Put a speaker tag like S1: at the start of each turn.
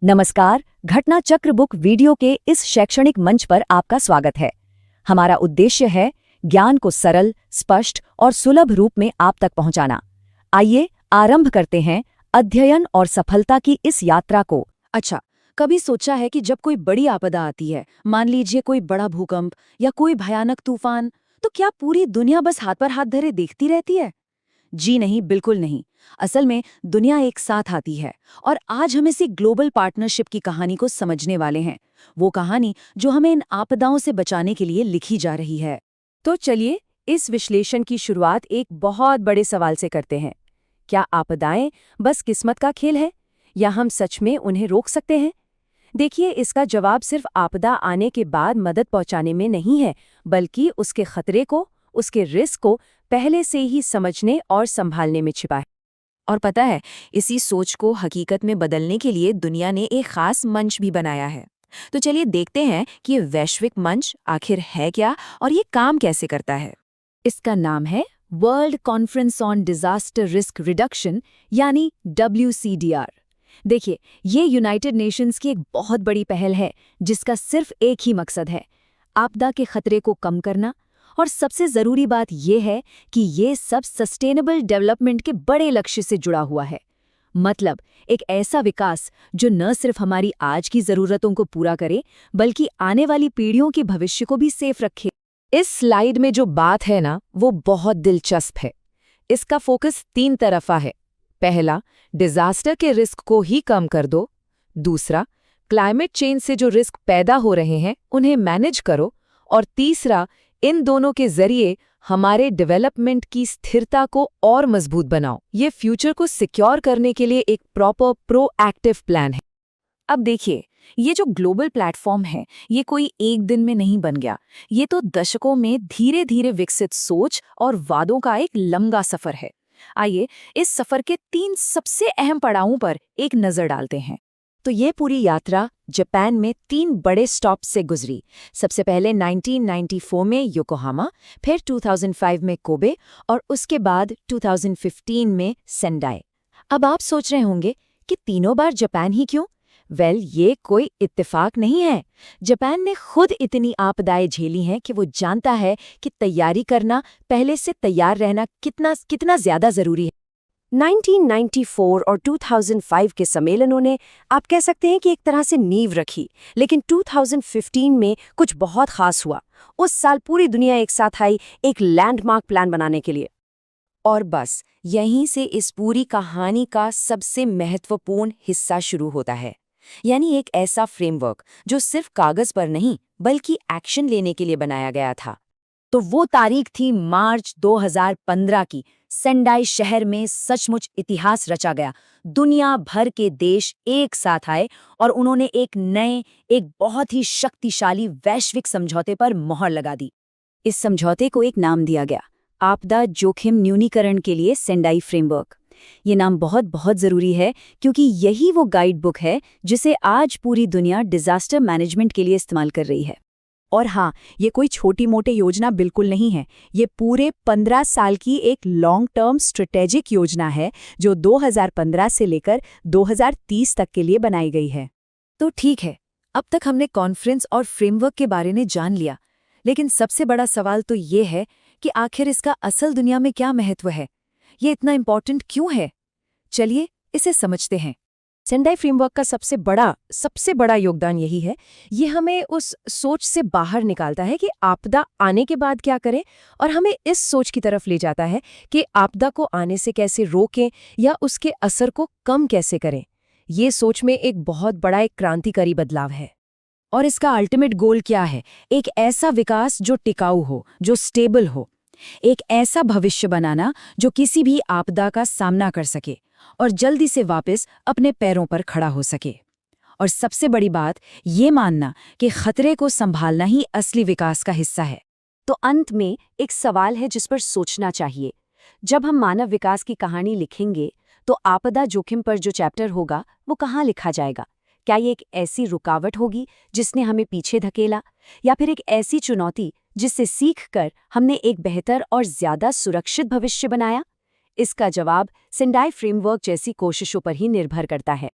S1: नमस्कार, घटना चक्र बुक वीडियो के इस शैक्षणिक मंच पर आपका स्वागत है। हमारा उद्देश्य है ज्ञान को सरल, स्पष्ट और सुलभ रूप में आप तक पहुंचाना। आइए आरंभ करते हैं अध्ययन और सफलता की इस यात्रा को।
S2: अच्छा, कभी सोचा है कि जब कोई बड़ी आपदा आती है, मान लीजिए कोई बड़ा भूकंप या कोई भयानक तूफान, तो क्या पूरी दुनिया बस हाथ पर हाथ धरे देखती रहती है? जी नहीं, बिल्कुल नहीं। असल में दुनिया एक साथ आती है और आज हम इसी ग्लोबल पार्टनरशिप की कहानी को समझने वाले हैं। वो कहानी जो हमें इन आपदाओं से बचाने के लिए लिखी जा रही है। तो चलिए इस विश्लेषण की शुरुआत एक बहुत बड़े सवाल से करते हैं। क्या आपदाएं बस किस्मत का खेल है या हम सच में उन्हें रोक सकते हैं? देखिए, इसका जवाब सिर्फ आपदा आने के बाद मदद पहुंचाने में नहीं है, बल्कि उसके खतरे को, उसके रिस्क को पहले से ही समझने और संभालने में छिपा है। और पता है, इसी सोच को हकीकत में बदलने के लिए दुनिया ने एक खास मंच भी बनाया है। तो चलिए देखते हैं कि ये वैश्विक मंच आखिर है क्या और ये काम कैसे करता है। इसका नाम है world conference on disaster risk reduction, यानी WCDR। देखिए, ये यूनाइटेड नेशंस की एक बहुत बड़ी पहल है जिसका सिर्फ एक ही मकसद है, आपदा के खतरे को कम करना। और सबसे ज़रूरी बात यह है कि ये सब सस्टेनेबल डेवलपमेंट के बड़े लक्ष्य से जुड़ा हुआ है। मतलब एक ऐसा विकास जो न सिर्फ हमारी आज की ज़रूरतों को पूरा करे, बल्कि आने वाली पीढ़ियों के भविष्य को भी सेफ रखे। इस स्लाइड में जो बात है ना, वो बहुत दिलचस्प है। इसका फोकस 3 तरफा है। पहला, डिजास्टर के रिस्क को ही कम कर दो। दूसरा, क्लाइमेट चेंज से जो रिस्क पैदा हो रहे हैं उन्हें मैनेज करो। और तीसरा, इन दोनों के जरिए हमारे डेवलपमेंट की स्थिरता को और मजबूत बनाओ। ये फ्यूचर को सिक्योर करने के लिए एक प्रॉपर प्रोएक्टिव प्लान है। अब देखिए, ये जो ग्लोबल प्लेटफॉर्म है, ये कोई एक दिन में नहीं बन गया। ये तो दशकों में धीरे धीरे विकसित सोच और वादों का एक लंबा सफर है। आइए इस सफर के 3 सबसे अहम पड़ावों पर एक नजर डालते हैं। तो ये पूरी यात्रा जापान में 3 बड़े स्टॉप से गुजरी। सबसे पहले 1994 में योकोहामा, फिर 2005 में कोबे और उसके बाद 2015 में सेंडाई। अब आप सोच रहे होंगे कि तीनों बार जापान ही क्यों? ये कोई इत्तेफाक नहीं है। जापान ने खुद इतनी आपदाएं झेली हैं कि वो जानता है कि तैयारी करना, पहले से तैयार रहना कितना ज्यादा जरूरी है। 1994 और 2005 के सम्मेलनों ने, आप कह सकते हैं कि एक तरह से नींव रखी, लेकिन 2015 में कुछ बहुत खास हुआ। उस साल पूरी दुनिया एक साथ आई एक लैंडमार्क प्लान बनाने के लिए। और बस यहीं से इस पूरी कहानी का सबसे महत्वपूर्ण हिस्सा शुरू होता है, यानी एक ऐसा फ्रेमवर्क जो सिर्फ कागज पर नहीं बल्कि एक्शन लेने के लिए बनाया गया था। तो वो तारीख थी मार्च 2015 की। सेंडाई शहर में सचमुच इतिहास रचा गया। दुनिया भर के देश एक साथ आए और उन्होंने एक बहुत ही शक्तिशाली वैश्विक समझौते पर मोहर लगा दी। इस समझौते को एक नाम दिया गया, आपदा जोखिम न्यूनीकरण के लिए सेंडाई फ्रेमवर्क। ये नाम बहुत बहुत ज़रूरी है क्योंकि यही वो गाइड बुक है जिसे आज पूरी दुनिया डिजास्टर मैनेजमेंट के लिए इस्तेमाल कर रही है। और हाँ, ये कोई छोटी मोटी योजना बिल्कुल नहीं है। ये पूरे 15 साल की एक लॉन्ग टर्म स्ट्रेटेजिक योजना है जो 2015 से लेकर 2030 तक के लिए बनाई गई है। तो ठीक है, अब तक हमने कॉन्फ्रेंस और फ्रेमवर्क के बारे में जान लिया, लेकिन सबसे बड़ा सवाल तो ये है कि आखिर इसका असल दुनिया में क्या महत्व है? ये इतना इम्पोर्टेंट क्यों है? चलिए इसे समझते हैं। सेंडाई फ्रेमवर्क का सबसे बड़ा योगदान यही है, ये हमें उस सोच से बाहर निकालता है कि आपदा आने के बाद क्या करें, और हमें इस सोच की तरफ ले जाता है कि आपदा को आने से कैसे रोकें या उसके असर को कम कैसे करें। ये सोच में एक बहुत बड़ा क्रांतिकारी बदलाव है। और इसका अल्टीमेट गोल क्या है? एक ऐसा विकास जो टिकाऊ हो, जो स्टेबल हो। एक ऐसा भविष्य बनाना जो किसी भी आपदा का सामना कर सके और जल्दी से वापस अपने पैरों पर खड़ा हो सके। और सबसे बड़ी बात, ये मानना कि खतरे को संभालना ही असली विकास का हिस्सा है। तो अंत में एक सवाल है जिस पर सोचना चाहिए। जब हम मानव विकास की कहानी लिखेंगे तो आपदा जोखिम पर जो चैप्टर होगा वो कहाँ लिखा जाएगा? क्या ये एक ऐसी रुकावट होगी जिसने हमें पीछे धकेला, या फिर एक ऐसी चुनौती जिससे सीखकर हमने एक बेहतर और ज्यादा सुरक्षित भविष्य बनाया? इसका जवाब सेंडाई फ्रेमवर्क जैसी कोशिशों पर ही निर्भर करता है।